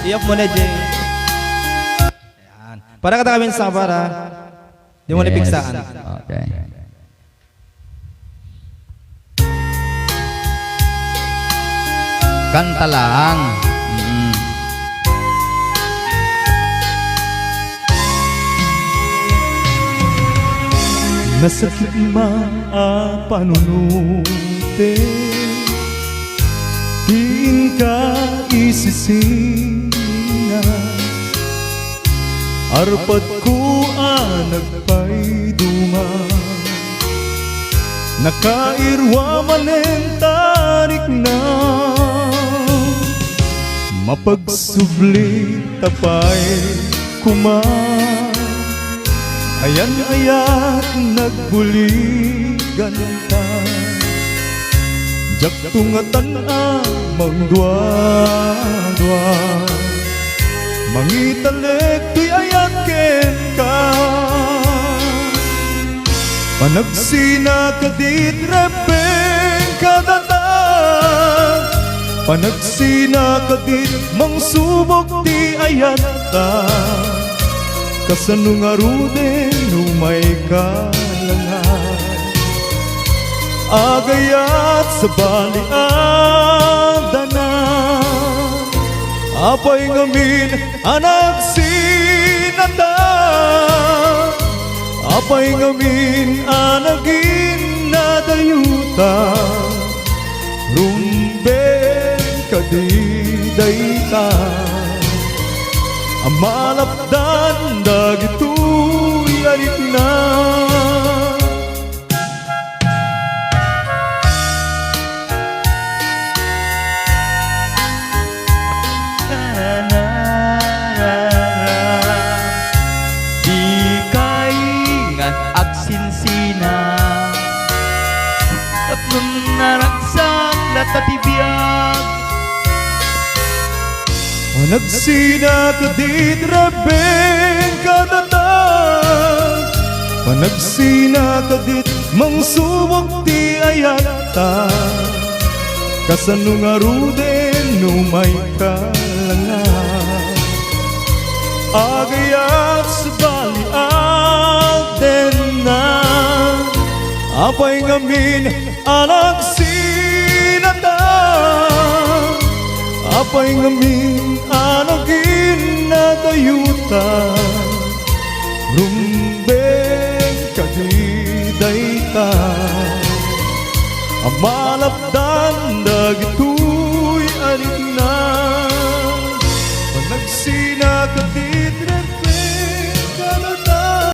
Iyak mo na, Jay. Ayan. Para kata kami sa para. Di mo napigsaan. Okay. Kanta lang. Nasakit maapanunuti, diin ka isisina. Arpat ko nagpay duma, nakairwa manen tarik na. Mapagsubli tapay kuman, ayan-ayat nagbuligan ka. Jak tungatan amang dua-dua, mangitalek di ayat ken ka. Panagsina ka dit repeng kadatag, panagsina ka dit mangsubok di ayat ta. Kasanung arude numay kalangan, agayat sa baliadana. Apay ngamin anak sinata, apay ngamin anagin nadayuta. Rumben kadidayta, amalapdan dagito'y arit na. Di kay ngan agsinsina, tatlong naragsak na tatibiyag. Panagsina ka dit rebeng kadatag, panagsina ka dit mangsubok di ayata. Kasanung aruden numay kalangan, agayat sa baliaden na. Apay ngamin anak sinata, apay ngamin anagin nadayuta. Rumbeng kadidayta, amalapdan dagito'y arit na. Panagsina ka